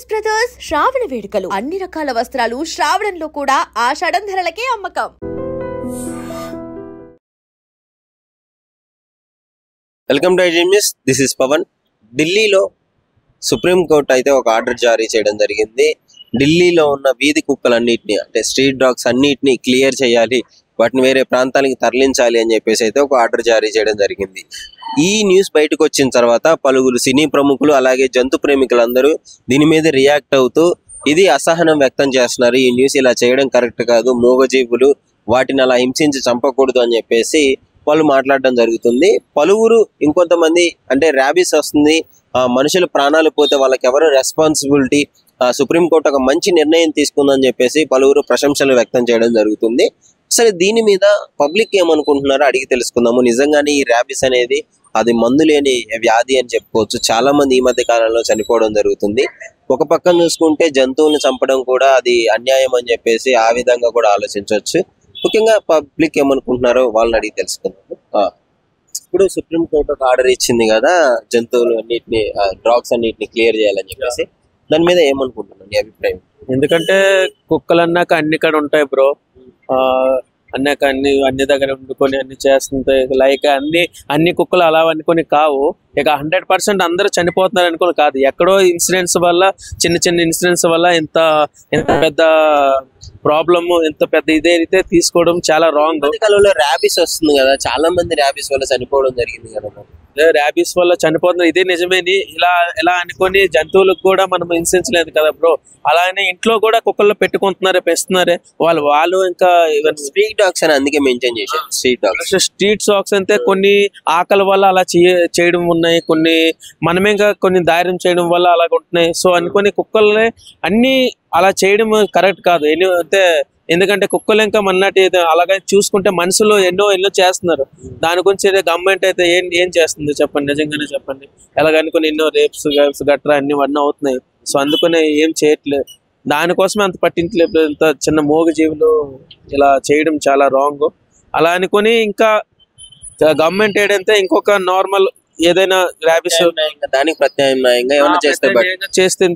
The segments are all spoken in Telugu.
రాజేష్ బ్రదర్స్ శ్రావణ వేడుకలు అన్ని రకాల వస్త్రాలు శ్రావణంలో కూడా ఆషాఢం ధరలకే అమ్మకం. Welcome to IGMS. This is Pawan. ఢిల్లీలో సుప్రీం కోర్టు అయితే ఒక ఆర్డర్ జారీ చేయడం జరిగింది. ఢిల్లీలో ఉన్న వీధి కుక్కలన్నిటిని అంటే స్ట్రీట్ డాగ్స్ అన్నిటిని క్లియర్ చేయాలి, వాటిని వేరే ప్రాంతానికి తరలించాలి అని చెప్పేసి అయితే ఒక ఆర్డర్ జారీ చేయడం జరిగింది. ఈ న్యూస్ బయటకు వచ్చిన తర్వాత పలువురు సినీ ప్రముఖులు అలాగే జంతు ప్రేమికులందరూ దీని మీద రియాక్ట్ అవుతూ ఇది అసహనం వ్యక్తం చేస్తున్నారు. ఈ న్యూస్ ఇలా చేయడం కరెక్ట్ కాదు, మూగజీవులు వాటిని అలా హింసించి చంపకూడదు అని చెప్పేసి వాళ్ళు మాట్లాడడం జరుగుతుంది. పలువురు ఇంకొంతమంది అంటే ర్యాబీస్ వస్తుంది, మనుషుల ప్రాణాలు పోతే వాళ్ళకి ఎవరు రెస్పాన్సిబిలిటీ, సుప్రీంకోర్టు ఒక మంచి నిర్ణయం తీసుకుందని చెప్పేసి పలువురు ప్రశంసలు వ్యక్తం చేయడం జరుగుతుంది. సరే, దీని మీద పబ్లిక్ ఏమనుకుంటున్నారో అడిగి తెలుసుకుందాము. నిజంగానే ఈ ర్యాబీస్ అనేది అది మందు లేని వ్యాధి అని చెప్పుకోవచ్చు. చాలా మంది ఈ మధ్య కాలంలో చనిపోవడం జరుగుతుంది. ఒక పక్కన చూసుకుంటే జంతువులను చంపడం కూడా అది అన్యాయం అని చెప్పేసి ఆ విధంగా కూడా ఆలోచించవచ్చు. ముఖ్యంగా పబ్లిక్ ఏమనుకుంటున్నారో వాళ్ళని అడిగి తెలుసుకుందాము. ఇప్పుడు సుప్రీంకోర్టు ఒక ఆర్డర్ ఇచ్చింది కదా, జంతువులు అన్నిటిని డ్రాగ్స్ అన్నిటిని క్లియర్ చేయాలని చెప్పేసి. దాని మీద ఏమనుకుంటున్నాను, నీ అభిప్రాయం? ఎందుకంటే కుక్కలు అన్నాక అన్ని కాడ ఉంటాయి బ్రో. అన్నాక అన్ని దగ్గర వండుకొని అన్ని చేస్తుంటాయి. లైక్ అన్ని కుక్కలు అలా అనుకొని కావు. ఇక 100% అందరూ చనిపోతున్నారు అనుకుని కాదు, ఎక్కడో ఇన్సిడెంట్స్ వల్ల, చిన్న ఇన్సిడెంట్స్ వల్ల ఇంత పెద్ద ప్రాబ్లమ్, ఇంత పెద్ద ఇదైతే తీసుకోవడం చాలా రాంగ్. కాలంలో ర్యాబీస్ వస్తుంది కదా, చాలా మంది ర్యాబీస్ వల్ల చనిపోవడం జరిగింది కదా. ర్యాబీస్ వల్ల చనిపోతున్నారు, ఇదే నిజమేని ఇలా అనుకొని జంతువులకు కూడా మనం హింసించలేదు కదా బ్రో. అలానే ఇంట్లో కూడా కుక్కల్లో పెట్టుకుంటున్నారే, పెస్తున్నారే వాళ్ళు ఇంకా స్ట్రీట్ డాగ్స్ అని అందుకే మెన్షన్ చేశారు. స్ట్రీట్ డాగ్స్ అంటే కొన్ని ఆకలి వల్ల అలా చేయడం ఉన్నాయి, కొన్ని మనమే కొన్ని ధైర్యం చేయడం వల్ల అలాగ ఉంటున్నాయి. సో అనుకొని కుక్కల్ని అన్ని అలా చేయడం కరెక్ట్ కాదు. అంటే ఎందుకంటే కుక్కలు ఇంకా మన్నాటి అలాగే చూసుకుంటే మనుషులు ఎన్నో చేస్తున్నారు. దాని గురించి గవర్నమెంట్ అయితే ఏం చేస్తుంది చెప్పండి, నిజంగానే చెప్పండి. ఎలాగనుకుని ఎన్నో రేప్స్ గట్రా అన్ని అవుతున్నాయి. సో అందుకనే ఏం చేయట్లేదు, దానికోసమే అంత పట్టించలేదు. ఇంత చిన్న మోగ జీవులు ఇలా చేయడం చాలా రాంగ్. అలా అనుకుని ఇంకా గవర్నమెంట్ ఏంటంటే ఇంకొక నార్మల్ ఏదైనా ర్యాబీస్ దానికి ప్రత్యామ్నాయంగా ఏమైనా చేస్తే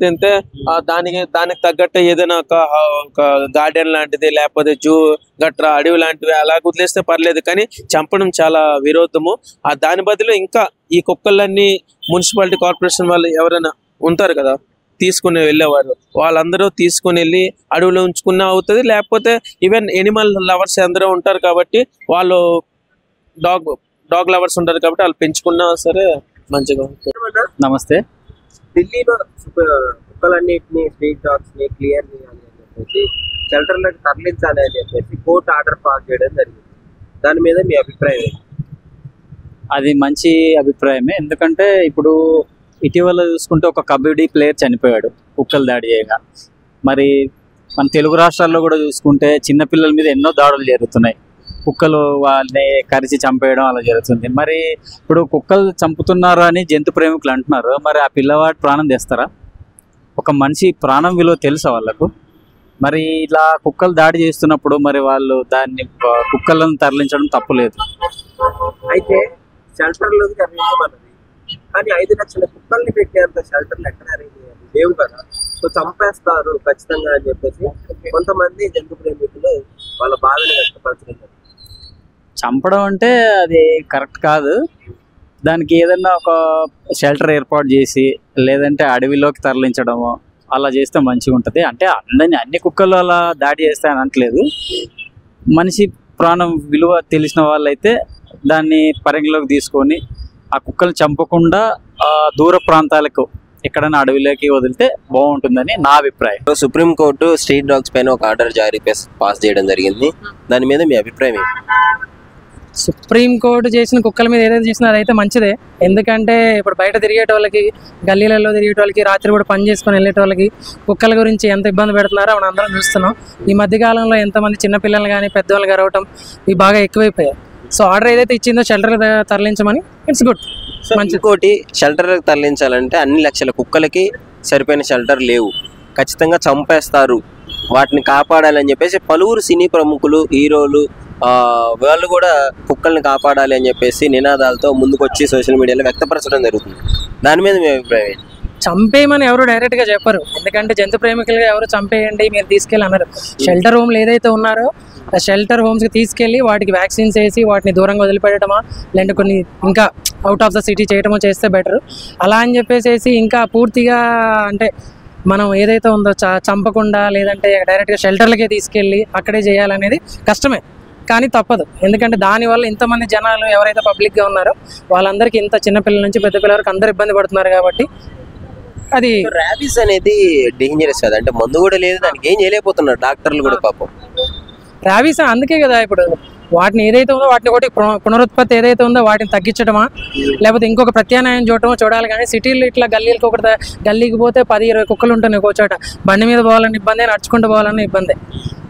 దానికి తగ్గట్టు ఏదైనా ఒక గార్డెన్ లాంటిది లేకపోతే జూ గట్రా అడవి లాంటివి అలా వదిలేస్తే పర్లేదు, కానీ చంపడం చాలా విరోధము. దాని బదులు ఇంకా ఈ కుక్కలన్నీ మున్సిపాలిటీ కార్పొరేషన్ వాళ్ళు ఎవరైనా ఉంటారు కదా తీసుకుని వెళ్ళేవారు, వాళ్ళందరూ తీసుకుని వెళ్ళి అడవిలో ఉంచుకున్నా అవుతుంది. లేకపోతే ఈవెన్ ఎనిమల్ లవర్స్ అందరూ ఉంటారు కాబట్టి వాళ్ళు డాగ్ లవర్స్ ఉంటారు కాబట్టి వాళ్ళు పెంచుకున్నా సరే మంచిగా ఉంటుంది. నమస్తే. ఢిల్లీలో కుక్కలన్నిటిని స్ట్రీట్ డాగ్స్ ని క్లియర్ చేయాలి అని చెప్పేసి షెల్టర్లకు తరలించాలి అని చెప్పేసి కోర్టు ఆర్డర్ పాస్ చేయడం జరిగింది. దాని మీద మీ అభిప్రాయం? అది మంచి అభిప్రాయమే. ఎందుకంటే ఇప్పుడు ఇటీవల చూసుకుంటే ఒక కబడ్డీ ప్లేయర్ చనిపోయాడు కుక్కలు దాడి చేయగా. మరి మన తెలుగు రాష్ట్రాల్లో కూడా చూసుకుంటే చిన్నపిల్లల మీద ఎన్నో దాడులు జరుగుతున్నాయి, కుక్కలు వాళ్ళని కరిచి చంపేయడం అలా జరుగుతుంది. మరి ఇప్పుడు కుక్కలు చంపుతున్నారు అని జంతు ప్రేమికులు అంటున్నారు, మరి ఆ పిల్లవాడి ప్రాణం తెస్తారా? ఒక మనిషి ప్రాణం విలువ తెలుసా వాళ్ళకు? మరి ఇలా కుక్కలు దాడి చేస్తున్నప్పుడు మరి వాళ్ళు కుక్కలను తరలించడం తప్పులేదు. అయితే షెల్టర్లోకి తరలించమన్నది, కానీ 5 లక్షల కుక్కల్ని పెట్టేంత షెల్టర్లు ఎక్కడ అరేంజ్ చేయాలి? లేవు కదా. సో చంపేస్తారు ఖచ్చితంగా అని చెప్పేసి కొంతమంది జంతు ప్రేమికులు వాళ్ళ బాధను వ్యక్తపరచడం. చంపడం అంటే అది కరెక్ట్ కాదు. దానికి ఏదన్నా ఒక షెల్టర్ ఏర్పాటు చేసి లేదంటే అడవిలోకి తరలించడము అలా చేస్తే మంచిగా ఉంటుంది. అంటే అన్ని కుక్కలు అలా దాడి చేస్తాయని అనట్లేదు. మనిషి ప్రాణం విలువ తెలిసిన వాళ్ళైతే దాన్ని పరిగణలోకి తీసుకొని ఆ కుక్కలు చంపకుండా దూర ప్రాంతాలకు ఎక్కడైనా అడవిలోకి వదిలితే బాగుంటుందని నా అభిప్రాయం. సుప్రీంకోర్టు స్ట్రీట్ డాగ్స్ పైన ఒక ఆర్డర్ పాస్ చేయడం జరిగింది. దాని మీద మీ అభిప్రాయం ఏంటి? సుప్రీంకోర్టు చేసిన కుక్కల మీద ఏదైతే చేసినా అదైతే మంచిదే. ఎందుకంటే ఇప్పుడు బయట తిరిగేటోళ్ళకి, గల్లీలలో తిరిగేటోళ్ళకి, రాత్రి కూడా పని చేసుకొని వెళ్ళేటోళ్ళకి కుక్కల గురించి ఎంత ఇబ్బంది పెడుతున్నారో మనం అందరం చూస్తున్నాం. ఈ మధ్యకాలంలో ఎంతమంది చిన్నపిల్లలు కానీ పెద్దవాళ్ళు గరవటం ఇవి బాగా ఎక్కువైపోయాయి. సో ఆర్డర్ ఏదైతే ఇచ్చిందో షెల్టర్ తరలించమని, ఇట్స్ గుడ్. ఇంకోటి, షెల్టర్ తరలించాలంటే అన్ని లక్షల కుక్కలకి సరిపోయిన షెల్టర్ లేవు, ఖచ్చితంగా చంపేస్తారు. వాటిని కాపాడాలని చెప్పేసి పలువురు సినీ ప్రముఖులు, హీరోలు వాళ్ళు కూడా కుక్కల్ని కాపాడాలి అని చెప్పేసి నినాదాలతో ముందుకొచ్చి సోషల్ మీడియాలో వ్యక్తపరచడం జరుగుతుంది. దాని మీద మీ అభిప్రాయం? చంపేయమని ఎవరు డైరెక్ట్ గా చెప్పరు, ఎందుకంటే జంతు ప్రేమికులుగా ఎవరు చంపేయండి మీరు తీసుకెళ్ళి అన్నారు. షెల్టర్ హోమ్లు ఏదైతే ఉన్నారో ఆ షెల్టర్ హోమ్స్కి తీసుకెళ్ళి వాటికి వ్యాక్సిన్స్ వేసి వాటిని దూరంగా వదిలిపెట్టడమా, లేదంటే కొన్ని ఇంకా అవుట్ ఆఫ్ ద సిటీ చేయడమో చేస్తే బెటర్. అలా అని చెప్పేసి ఇంకా పూర్తిగా అంటే మనం ఏదైతే ఉందో చంపకుండా లేదంటే డైరెక్ట్గా షెల్టర్లకే తీసుకెళ్ళి అక్కడే చేయాలనేది కష్టమే, కానీ తప్పదు. ఎందుకంటే దానివల్ల ఇంతమంది జనాలు ఎవరైతే పబ్లిక్గా ఉన్నారో వాళ్ళందరికీ ఇంత చిన్నపిల్లల నుంచి పెద్ద పిల్లల వరకు అందరు ఇబ్బంది పడుతున్నారు కాబట్టి అది. ర్యాబీస్ అనేది డేంజరస్ కదా, అంటే మందు కూడా లేదు, దానికి ఏం చేయలేకపోతున్నారు డాక్టర్లు కూడా పాపం. ర్యాబీస్ అందుకే కదా ఇప్పుడు వాటిని ఏదైతే ఉందో వాటిని ఒకటి పునరుత్పత్తి ఏదైతే ఉందో వాటిని తగ్గించడమా లేకపోతే ఇంకొక ప్రత్యామ్నాయం చూడాలి. కానీ సిటీలో ఇట్లా గల్లీలకు ఒకటి గల్లీకి పోతే 10-20 కుక్కలు ఉంటున్నాయి ఒక చోట, బండి మీద పోవాలని ఇబ్బంది, నడుచుకుంటూ పోవాలన్న ఇబ్బంది.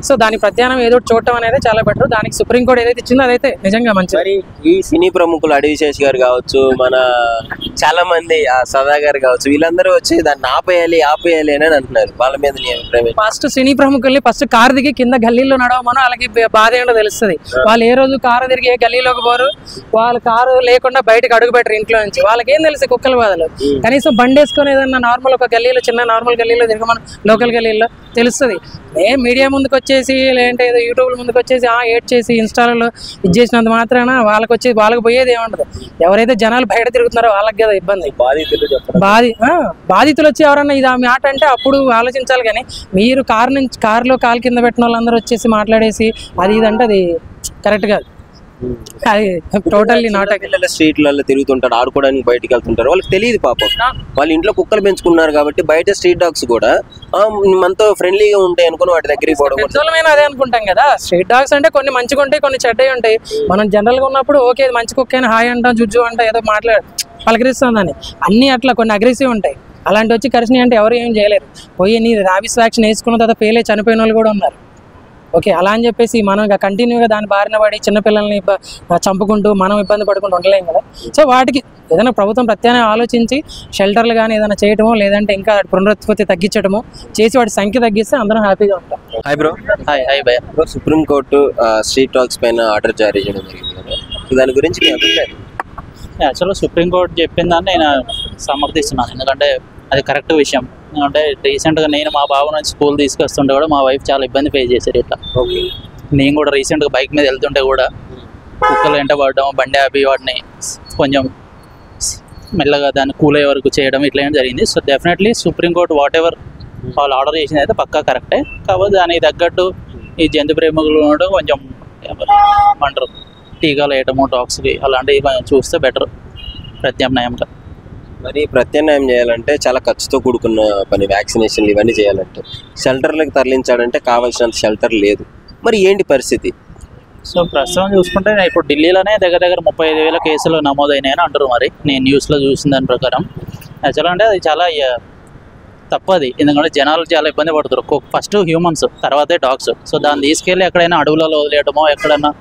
సో దాని ప్రత్యామ్నాయం ఏదో చూడటం అనేది చాలా బెటర్. దానికి సుప్రీంకోర్టు ఏదైతే ఇచ్చిందో అదైతే నిజంగా మంచిది. మరి ఈ సినీ ప్రముఖులు అడవిశేష్ గారు కావచ్చు, మన చాలా మంది సదా గారు కావచ్చు, వీళ్ళందరూ వచ్చి దాన్ని ఆపేయాలి అని అంటున్నారు. వాళ్ళ మీద ఫస్ట్ సినీ ప్రముఖుల్ని ఫస్ట్ కారు దిగి కింద గల్లీలో నడవమనో వాళ్ళకి బాధ ఏంటో తెలుస్తుంది. వాళ్ళు ఏ రోజు కారు తిరిగి ఏ గల్లీలోకి పోరు, వాళ్ళ కారు లేకుండా బయటకు అడుగు పెట్టరు ఇంట్లో నుంచి. వాళ్ళకి ఏం తెలుసు కుక్కల బాధలు. కనీసం బండి వేసుకొని ఏదన్నా నార్మల్ ఒక గల్లీలో చిన్న నార్మల్ గల్లీలో తిరగమని లోకల్ గల్లీలో తెలుస్తుంది. మీడియా ముందుకు వచ్చేసి లేదంటే ఏదో యూట్యూబ్ ముందుకు వచ్చేసి ఏడ్ చేసి ఇన్స్టాలలో ఇది చేసినంత మాత్రాన వాళ్ళకి పోయేది ఏముండదు. ఎవరైతే జనాలు బయట తిరుగుతున్నారో వాళ్ళకి కదా ఇబ్బంది. బాధితులు వచ్చి ఎవరన్నా ఇది ఆ మాట అంటే అప్పుడు ఆలోచించాలి. కానీ మీరు కారులో కాలు కింద పెట్టిన వాళ్ళందరూ వచ్చేసి మాట్లాడేసి అది ఇదంటే అది కరెక్ట్ కాదు. అది టోటల్లీ నాట్. పిల్లల స్ట్రీట్లలో తిరుగుతుంటారు, ఆడుకోవడానికి బయటకు వెళ్తుంటారు, వాళ్ళకి తెలియదు పాపం. వాళ్ళ ఇంట్లో కుక్కలు పెంచుకున్నారు కాబట్టి బయట స్ట్రీట్ డాగ్స్ కూడా మనతో ఫ్రెండ్లీగా ఉంటాయి అనుకుని వాటి దగ్గరికి పోవడం అదే అనుకుంటాం కదా. స్ట్రీట్ డాగ్స్ అంటే కొన్ని మంచిగా ఉంటాయి, కొన్ని చెడ్డవి ఉంటాయి. మనం జనరల్ గా ఉన్నప్పుడు ఓకే మంచి కుక్క అయినా హాయ్ అంటాం, జుజ్జు అంటాం, ఏదో పలకరిస్తుందని. అన్ని అట్లా కొన్ని అగ్రెసివ్ ఉంటాయి. అలాంటి వచ్చి కరిసినాయి అంటే ఎవరు ఏం చేయలేరు. పోయి నీ ర్యాబీస్ వ్యాక్సిన్ వేసుకున్న తర్వాత ఫెయిల్ అయ్యి చనిపోయిన వాళ్ళు కూడా ఉన్నారు. ఓకే అలా అని చెప్పేసి మనం కంటిన్యూగా దాని బారిన పడి చిన్నపిల్లల్ని చంపుకుంటూ మనం ఇబ్బంది పడుకుంటూ ఉండలేం కదా. సో వాటికి ఏదైనా ప్రభుత్వం ప్రత్యామ్నాయం ఆలోచించి షెల్టర్లు కానీ ఏదైనా చేయటమో లేదంటే ఇంకా పునరుత్పత్తి తగ్గించడమో చేసి వాటి సంఖ్య తగ్గిస్తే అందరం హ్యాపీగా ఉంటాం. Hi bro. హాయ్ భయ్య. సుప్రీంకోర్టు స్ట్రీట్ డాగ్స్ పైన ఆర్డర్ జారీ చేయడం జరిగింది కదా, దాని గురించి మీ అభిప్రాయం? యాక్చువల్గా సుప్రీంకోర్టు చెప్పిన దాన్ని నేను సమర్థిస్తున్నాను, ఎందుకంటే అది కరెక్ట్ విషయం. ఎందుకంటే రీసెంట్గా నేను మా బాబు నుంచి స్కూల్ తీసుకొస్తుంటే కూడా మా వైఫ్ చాలా ఇబ్బంది ఫేస్ చేశారు ఇట్లా. నేను కూడా రీసెంట్గా బైక్ మీద వెళ్తుంటే కూడా కుక్కలు వెంట పడడం, బండి ఆపి వాటిని కొంచెం మెల్లగా దాన్ని కూల్ అయ్యే వరకు చేయడం ఇట్లా ఏం జరిగింది. So definitely supreme court what ever వాళ్ళు ఆర్డర్ చేసింది అయితే పక్కా కరెక్టే. కాకపోతే దానికి తగ్గట్టు ఈ జంతు ప్రేమికులు ఉండడం కొంచెం అంటారు టీకాలు వేయటము డాగ్స్కి అలాంటివి కొంచెం చూస్తే బెటర్ ప్రత్యామ్నాయంగా. మరి ప్రత్యామ్నాయం చేయాలంటే చాలా ఖర్చుతో కూడుకున్న పని, వ్యాక్సినేషన్లు ఇవన్నీ చేయాలంటే. షెల్టర్లకు తరలించాలంటే కావాల్సినంత షెల్టర్ లేదు. మరి ఏంటి పరిస్థితి? సో ప్రస్తుతం చూసుకుంటే ఇప్పుడు ఢిల్లీలోనే దగ్గర 35,000 కేసులు నమోదైనాయని అంటారు. మరి నేను న్యూస్లో చూసిన దాని ప్రకారం యాక్చువల్గా అంటే అది చాలా తప్పది. ఎందుకంటే జనాలు చాలా ఇబ్బంది పడుతారు. ఫస్ట్ హ్యూమన్స్, తర్వాతే డాగ్స్. సో దాన్ని తీసుకెళ్ళి ఎక్కడైనా అడవులలో వదిలేయడమో ఎక్కడైనా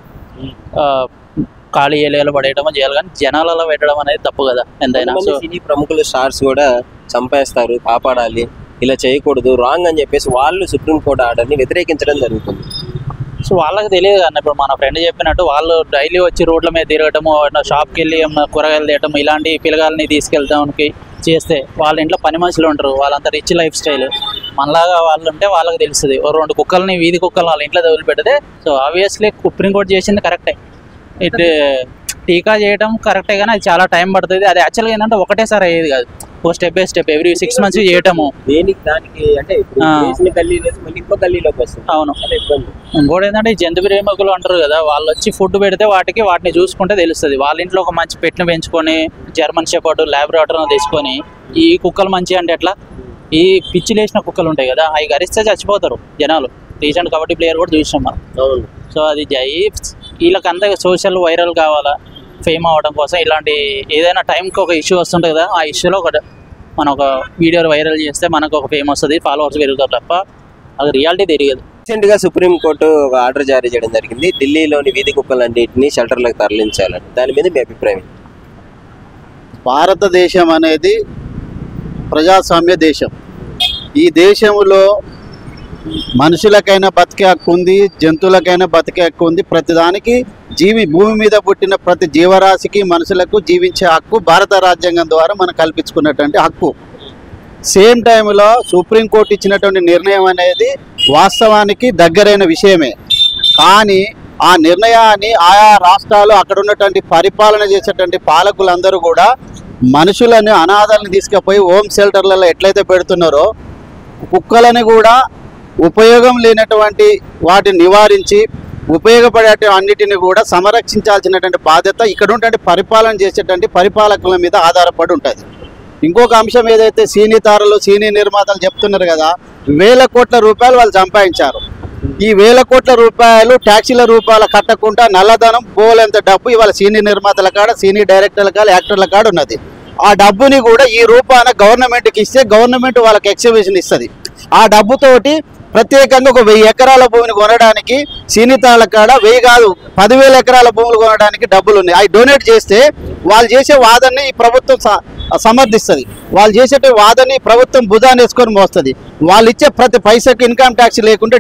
ఖాళీ ఏరియాలో పడేయడమో చేయాలి, కానీ జనాలలో పెట్టడం అనేది తప్పు కదా ఎంతైనా. సో సినీ ప్రముఖులు స్టార్స్ కూడా చంపేస్తారు, కాపాడాలి, ఇలా చేయకూడదు, రాంగ్ అని చెప్పేసి వాళ్ళు సుప్రీంకోర్టు ఆర్డర్ని వ్యతిరేకించడం జరుగుతుంది. సో వాళ్ళకి తెలియదు కానీ ఇప్పుడు మన ఫ్రెండ్ చెప్పినట్టు వాళ్ళు డైలీ వచ్చి రోడ్ల మీద తిరగటము, షాప్కి వెళ్ళి కూరగాయలు తీయటం, ఇలాంటి పిల్లగాలని తీసుకెళ్తానికి చేస్తే వాళ్ళ ఇంట్లో పని మనుషులు ఉంటారు, వాళ్ళంతా రిచ్ లైఫ్ స్టైల్. మనలాగా వాళ్ళు ఉంటే వాళ్ళకి తెలుస్తుంది. 2 కుక్కల్ని వీధి కుక్కల్ని వాళ్ళ ఇంట్లో వదిలిపెడితే సో ఆబ్వియస్లీ సుప్రీంకోర్టు చేసింది కరెక్టే. ఇటు టీకా చేయడం కరెక్టే, కానీ అది చాలా టైం పడుతుంది. అది యాక్చువల్గా ఏంటంటే ఒకటేసారి అయ్యేది కాదు, step by step every 6 months చేయటము. దానికి అంటే అవును. ఇంకోటి ఏంటంటే ఈ జంతు ప్రేమికులు అంటారు కదా, వాళ్ళు వచ్చి ఫుడ్ పెడితే వాటిని చూసుకుంటే తెలుస్తుంది. వాళ్ళ ఇంట్లో ఒక మంచి పెట్ను పెంచుకొని జర్మన్ షెపర్డ్ లాబ్రడార్ను తెచ్చుకొని ఈ కుక్కలు మంచి అంటే ఎట్లా, ఈ పిచ్చి లేచిన కుక్కలు ఉంటాయి కదా అవి గరిస్తే చచ్చిపోతారు జనాలు. రీసెంట్ కబడ్డీ ప్లేయర్ కూడా చూసాం మనం. సో అది వీళ్ళకంతా సోషల్ వైరల్ కావాలా, ఫేమ్ అవ్వడం కోసం ఇలాంటి ఏదైనా టైంకి ఒక ఇష్యూ వస్తుంటుంది కదా, ఆ ఇష్యూలో మనం ఒక వీడియో వైరల్ చేస్తే మనకు ఒక ఫేమ్ వస్తుంది, ఫాలోవర్స్ పెరుగుతారు తప్ప అది రియాలిటీ తెలియదు. రీసెంట్గా సుప్రీంకోర్టు ఒక ఆర్డర్ జారీ చేయడం జరిగింది, ఢిల్లీలోని వీధి కుక్కలన్నింటినీ షెల్టర్లకు తరలించాలని. దాని మీద మీ అభిప్రాయం? భారతదేశం అనేది ప్రజాస్వామ్య దేశం. ఈ దేశంలో మనుషులకైనా బతికే హక్కు ఉంది, జంతువులకైనా బతికే హక్కు ఉంది. ప్రతిదానికి భూమి మీద పుట్టిన ప్రతి జీవరాశికి మనుషులకు జీవించే హక్కు భారత రాజ్యాంగం ద్వారా మనం కల్పించుకున్నటువంటి హక్కు. సేమ్ టైంలో సుప్రీంకోర్టు ఇచ్చినటువంటి నిర్ణయం అనేది వాస్తవానికి దగ్గరైన విషయమే. కానీ ఆ నిర్ణయాన్ని ఆయా రాష్ట్రాలు అక్కడ ఉన్నటువంటి పరిపాలన చేసేటువంటి పాలకులందరూ కూడా మనుషులను అనాథాలను తీసుకుపోయి హోమ్ షెల్టర్లలో ఎట్లయితే పెడుతున్నారో కుక్కలని కూడా ఉపయోగం లేనటువంటి వాటిని నివారించి ఉపయోగపడే అన్నిటిని కూడా సంరక్షించాల్సినటువంటి బాధ్యత ఇక్కడ ఉన్నటువంటి పరిపాలన చేసేటువంటి పరిపాలకుల మీద ఆధారపడి ఉంటుంది. ఇంకొక అంశం ఏదైతే సినీ తారలు సినీ నిర్మాతలు చెప్తున్నారు కదా, వేల కోట్ల రూపాయలు వాళ్ళు సంపాదించారు. ఈ వేల కోట్ల రూపాయలు ట్యాక్సీల రూపాయలు కట్టకుండా నల్లధనం పోలేంత డబ్బు ఇవాళ సినీ నిర్మాతల కాడ, సినీ డైరెక్టర్ల కాడ, యాక్టర్ల కాడ ఉన్నది. ఆ డబ్బుని కూడా ఈ రూపాన గవర్నమెంట్కి ఇస్తే గవర్నమెంట్ వాళ్ళకి ఎక్సిబిషన్ ఇస్తుంది. ఆ డబ్బుతోటి ప్రత్యేకంగా ఒక 1000 ఎకరాల భూమిని కొనడానికి సినీ తారల కాడ 1000 కాదు 10,000 ఎకరాల భూములు కొనడానికి డబ్బులు ఉన్నాయి. అవి డొనేట్ చేస్తే వాళ్ళు చేసే వాదనని ఈ ప్రభుత్వం సమర్థిస్తుంది. వాళ్ళు చేసే వాదనని ప్రభుత్వం భుజాన్ని వేసుకొని మోస్తుంది. వాళ్ళు ఇచ్చే ప్రతి పైసకి ఇన్కమ్ ట్యాక్స్ లేకుండా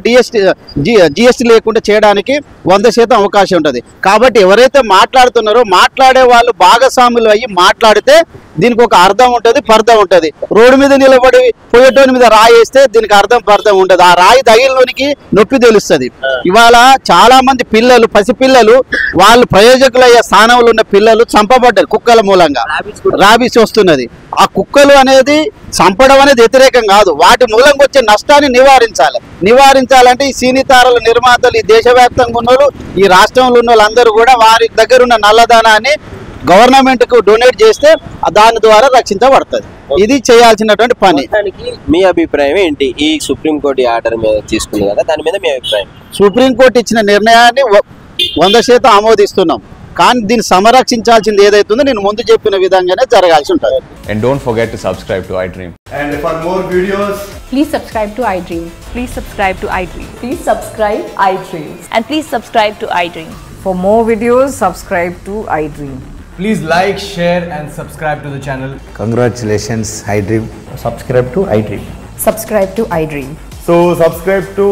జిఎస్టీ లేకుండా చేయడానికి 100% అవకాశం ఉంటుంది. కాబట్టి ఎవరైతే మాట్లాడుతున్నారో మాట్లాడే వాళ్ళు భాగస్వాములు అయ్యి మాట్లాడితే దీనికి ఒక అర్థం ఉంటుంది, పర్థం ఉంటుంది. రోడ్డు మీద నిలబడి పోయేటోని మీద రాయి వేస్తే దీనికి అర్థం పర్థం ఉంటుంది. ఆ రాయి తగిలిలోనికి నొప్పి తెలుస్తుంది. ఇవాళ చాలా మంది పిల్లలు, పసిపిల్లలు, వాళ్ళు ప్రయోజకులయ్యే స్థానంలో ఉన్న పిల్లలు చంపబడ్డారు కుక్కల మూలంగా. రాబీస్ వస్తున్నది. ఆ కుక్కలు అనేది చంపడం అనేది వ్యతిరేకం కాదు, వాటి మూలంగా వచ్చే నష్టాన్ని నివారించాలంటే ఈ సినీ తారల నిర్మాతలు, ఈ దేశవ్యాప్తంగా ఉన్న వాళ్ళు, ఈ రాష్ట్రంలో ఉన్న వాళ్ళందరూ కూడా వారి దగ్గర ఉన్న నల్లధనాన్ని గవర్నమెంట్కు డొనేట్ చేస్తే దాని ద్వారా రక్షించబడుతుంది. ఇది చేయాల్సినటువంటి పని. మీ అభిప్రాయం ఏంటి? ఈ సుప్రీంకోర్టు ఆర్డర్ మీద తీసుకుంది కదా, దాని మీద మీ అభిప్రాయం? సుప్రీంకోర్టు ఇచ్చిన నిర్ణయాన్ని 100% ఆమోదిస్తున్నాం. కానీ దీన్ని సంరక్షించాల్సింది ఏదైతుందో నేను ముందు చెప్పిన విధంగానే జరగాల్సి ఉంటుంది. And don't forget to subscribe to iDream. And for more videos, please subscribe to iDream. Please subscribe to iDream. Please subscribe iDream. And please subscribe to iDream. For more videos, subscribe to iDream. please like, share and subscribe to the channel. Congratulations, iDream. Subscribe to iDream. Subscribe to iDream. So subscribe to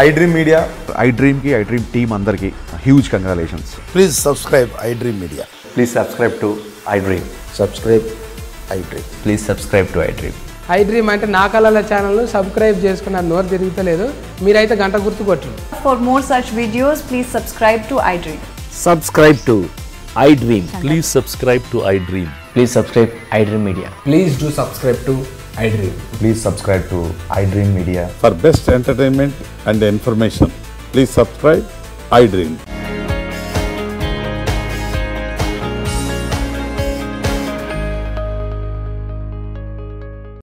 iDream Media. iDream ki iDream team andarki huge congratulations. Please subscribe iDream Media. Please subscribe to iDream. Subscribe iDream. Please subscribe to iDream. iDream అంటే నా కళల ఛానల్ సబ్స్క్రైబ్ చేసుకున్న నోరు తిరుగుతలేదు, మీరైతే గంట గుర్తు కొట్టండి. For more such videos, please subscribe to iDream. Subscribe to iDream. Please subscribe to iDream. Please subscribe iDream Media. Please do subscribe to iDream. Please subscribe to iDream Media. For best entertainment and information, please subscribe iDream.